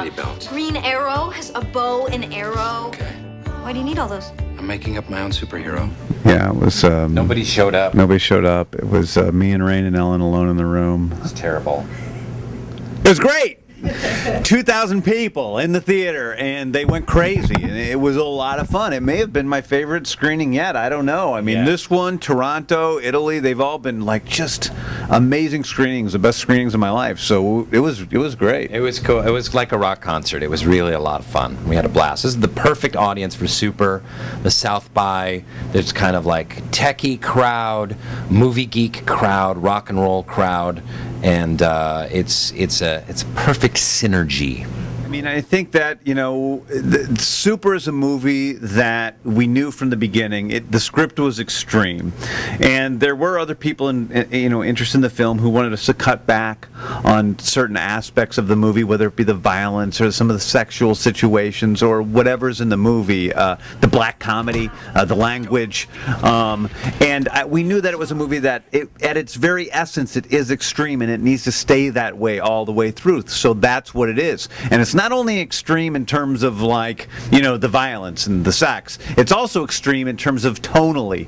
body belt. Green Arrow has a bow and arrow. Okay. Why do you need all those? I'm making up my own superhero. Yeah, it was. Nobody showed up. Nobody showed up. It was me and Rainn and Ellen alone in the room. It was terrible. It was great. 2,000 people in the theater, and they went crazy, and it was a lot of fun. It may have been my favorite screening yet. I don't know. I mean, this one, Toronto, Italy, they've all been like just amazing screenings, the best screenings of my life. So it was great. It was cool. It was like a rock concert. It was really a lot of fun. We had a blast. This is the perfect audience for Super, the South by. There's kind of like techie crowd, movie geek crowd, rock and roll crowd, and it's a perfect synergy. I mean, I think that, Super is a movie that we knew from the beginning. The script was extreme. And there were other people interested in the film who wanted us to cut back on certain aspects of the movie, whether it be the violence or some of the sexual situations or whatever's in the movie, the black comedy, the language. And we knew that it was a movie that, at its very essence, it is extreme, and it needs to stay that way all the way through. So that's what it is. And it's not only extreme in terms of the violence and the sex, it's also extreme in terms of tonally.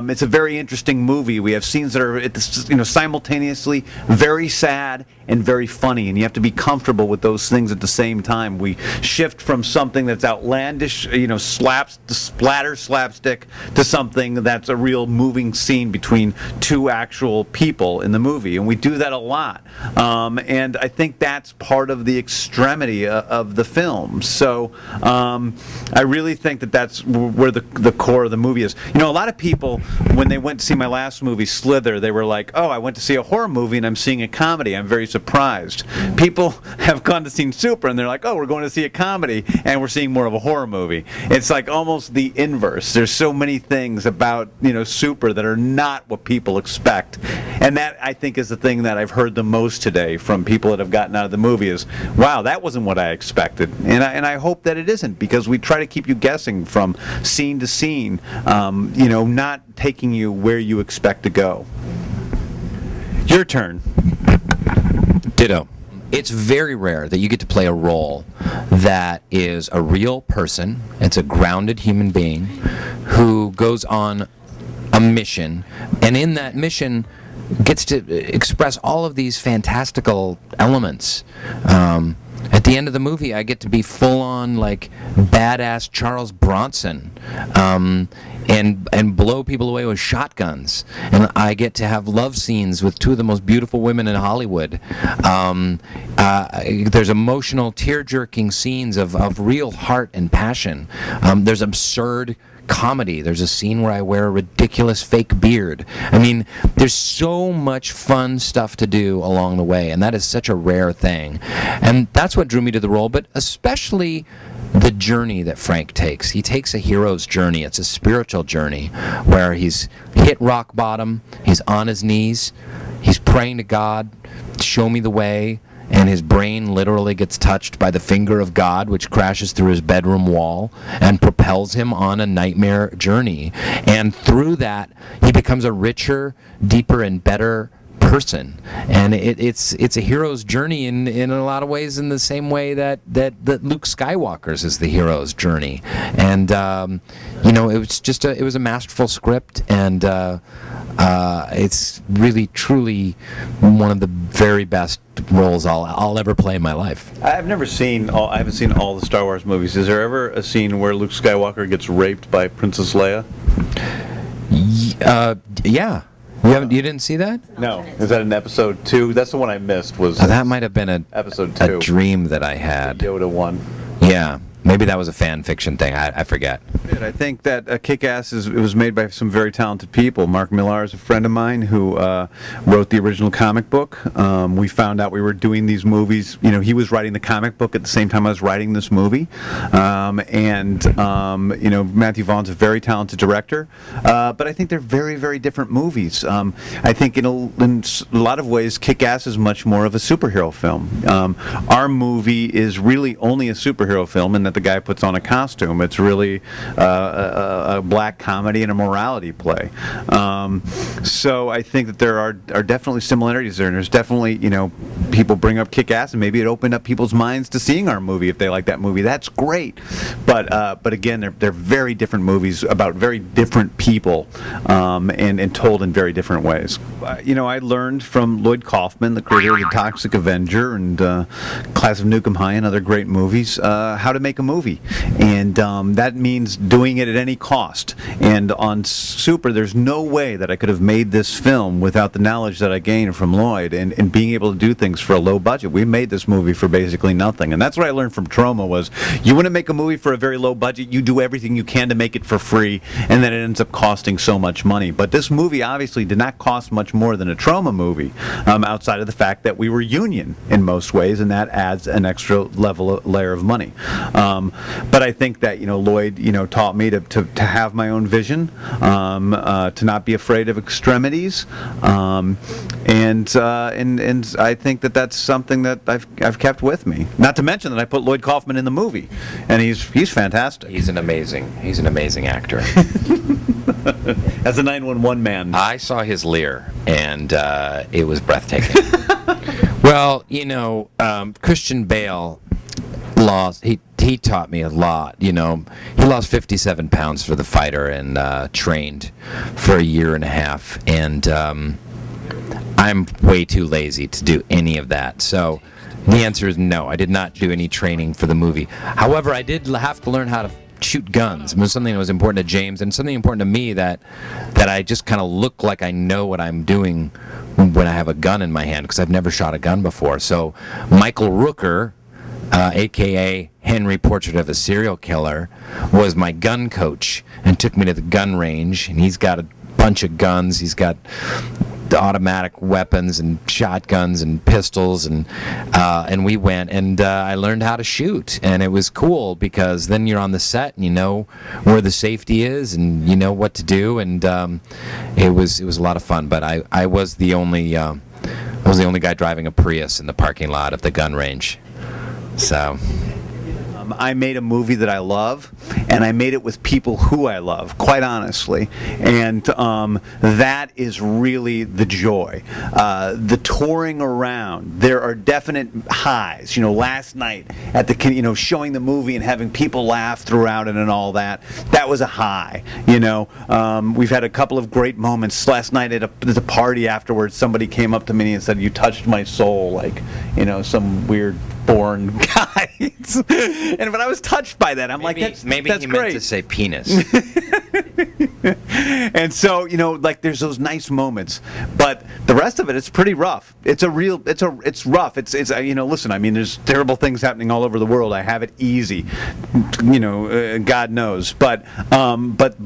It's a very interesting movie. We have scenes that are simultaneously very sad and very funny, and you have to be comfortable with those things at the same time. We shift from something that's outlandish, splatter slapstick, to something that's a real moving scene between two actual people in the movie, and we do that a lot. And I think that's part of the extremity of the film. So I really think that that's where the core of the movie is. A lot of people, when they went to see my last movie, Slither, they were like, oh, I went to see a horror movie and I'm seeing a comedy. I'm very surprised. People have gone to see Super and they're like, oh, we're going to see a comedy and we're seeing more of a horror movie. It's like almost the inverse. There's so many things about Super that are not what people expect. And that, I think, is the thing that I've heard the most today from people that have gotten out of the movie is, wow, that wasn't what I expected. And I hope that it isn't, because we try to keep you guessing from scene to scene, not taking you where you expect to go. Your turn. Ditto. It's very rare that you get to play a role that is a real person. It's a grounded human being who goes on a mission, and in that mission gets to express all of these fantastical elements. At the end of the movie, I get to be full-on, badass Charles Bronson, and blow people away with shotguns. And I get to have love scenes with two of the most beautiful women in Hollywood. There's emotional, tear-jerking scenes of real heart and passion. There's absurd comedy. There's a scene where I wear a ridiculous fake beard. I mean, there's so much fun stuff to do along the way, and that is such a rare thing. And that's what drew me to the role, but especially the journey that Frank takes. He takes a hero's journey. It's a spiritual journey where he's hit rock bottom, he's on his knees, he's praying to God, show me the way, and his brain literally gets touched by the finger of God, which crashes through his bedroom wall and propels him on a nightmare journey. And through that, he becomes a richer, deeper, and better person. And it's a hero's journey in a lot of ways, in the same way that Luke Skywalker's is the hero's journey. And it was a masterful script, and it's really truly one of the very best roles I'll ever play in my life. I haven't seen all the Star Wars movies. Is there ever a scene where Luke Skywalker gets raped by Princess Leia? Yeah. You didn't see that? No. Is that in episode 2? That's the one I missed. That might have been episode 2. A dream that I had. The Yoda one. Yeah. Maybe that was a fan fiction thing. I forget. I think that Kick-Ass it was made by some very talented people. Mark Millar is a friend of mine who wrote the original comic book. We found out we were doing these movies. He was writing the comic book at the same time I was writing this movie. Matthew Vaughn's a very talented director. But I think they're very, very different movies. I think in a lot of ways, Kick-Ass is much more of a superhero film. Our movie is really only a superhero film, in that the guy puts on a costume. It's really a black comedy and a morality play. So I think that there are definitely similarities there, and there's definitely, people bring up Kick-Ass, and maybe it opened up people's minds to seeing our movie if they like that movie. That's great. But again, they're very different movies about very different people, and told in very different ways. I learned from Lloyd Kaufman, the creator of The Toxic Avenger and Class of Nukem High and other great movies, how to make a movie. And that means doing it at any cost. And on Super, there's no way that I could have made this film without the knowledge that I gained from Lloyd and being able to do things for a low budget. We made this movie for basically nothing. And that's what I learned from Trauma was, you want to make a movie for a very low budget, you do everything you can to make it for free, and then it ends up costing so much money. But this movie obviously did not cost much more than a Trauma movie, outside of the fact that we were union in most ways, and that adds an extra layer of money. But I think that Lloyd taught me to have my own vision, to not be afraid of extremities, and I think that that's something that I've kept with me. Not to mention that I put Lloyd Kaufman in the movie, and he's fantastic. He's an amazing actor. As a 911 man. I saw his Lear, and it was breathtaking. Well, Christian Bale lost. He taught me a lot. He lost 57 pounds for The Fighter and trained for a year and a half, and I'm way too lazy to do any of that. So the answer is no. I did not do any training for the movie. However, I did have to learn how to shoot guns. It was something that was important to James and something important to me that I just kind of look like I know what I'm doing when I have a gun in my hand, because I've never shot a gun before. So Michael Rooker, a.k.a. Henry Portrait of a Serial Killer, was my gun coach and took me to the gun range, and he's got a bunch of guns. He's got the automatic weapons and shotguns and pistols, and we went, and I learned how to shoot, and it was cool because then you're on the set and you know where the safety is and you know what to do, and it was a lot of fun. But I was the only guy driving a Prius in the parking lot of the gun range. So I made a movie that I love, and I made it with people who I love, quite honestly. And that is really the joy. The touring around, there are definite highs. Last night at the, showing the movie and having people laugh throughout it and all that, that was a high. We've had a couple of great moments. Last night at the party afterwards, somebody came up to me and said, "You touched my soul," like, some weird born guy. But I was touched by that. I'm maybe, like, maybe that's he great. meant to say penis. And so, there's those nice moments, but the rest of it, it's pretty rough. It's rough. It's listen, I mean, there's terrible things happening all over the world. I have it easy, God knows, but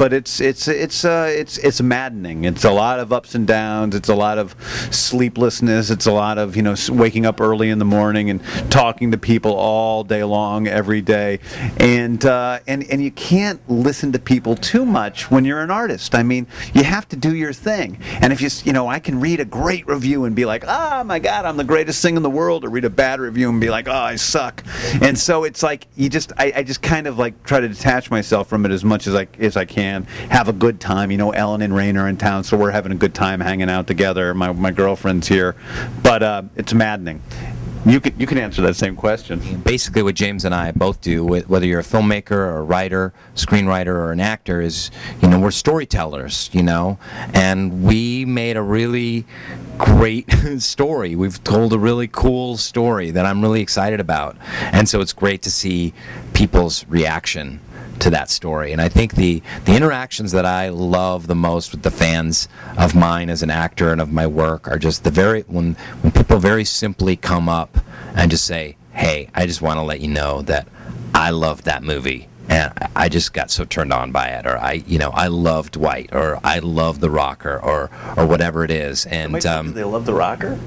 it's maddening. It's a lot of ups and downs. It's a lot of sleeplessness. It's a lot of, waking up early in the morning and talking to people all day long, every day, and you can't listen to people too much when you're an artist. I mean, you have to do your thing. And if I can read a great review and be like, "Oh my God, I'm the greatest thing in the world," or read a bad review and be like, "Oh, I suck." And so it's like I just kind of like try to detach myself from it as much as I can. Have a good time. Ellen and Rainn are in town, so we're having a good time hanging out together. My girlfriend's here, but it's maddening. You can answer that same question. Basically, what James and I both do, whether you're a filmmaker or a writer, screenwriter, or an actor, is, we're storytellers, and we made a really great story. We've told a really cool story that I'm really excited about, and so it's great to see people's reaction to that story. And I think the interactions that I love the most with the fans of mine as an actor and of my work are just when people very simply come up and just say, "Hey, I just want to let you know that I loved that movie and I just got so turned on by it," or I love Dwight, or I love The Rocker, or whatever it is. And do they love The Rocker?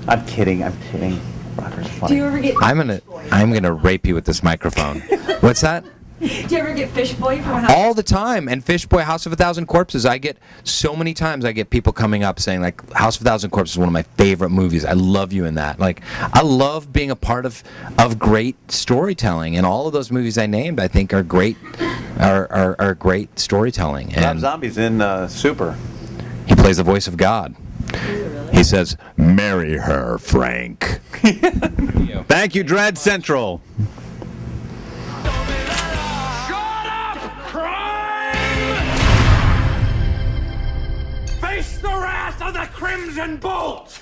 I'm kidding. Rocker's funny. Do you ever get? I'm gonna rape you with this microphone. What's that? Do you ever get Fish Boy from House? All the time. And Fish Boy, House of a Thousand Corpses, I get so many times I get people coming up saying, like, House of a Thousand Corpses is one of my favorite movies. I love you in that. Like, I love being a part of great storytelling. And all of those movies I named, I think, are great are great storytelling. Rob And Zombie's in Super. he plays the voice of God. He says, "Marry her, Frank." Thank you, Dread Central. Face the wrath of the Crimson Bolt!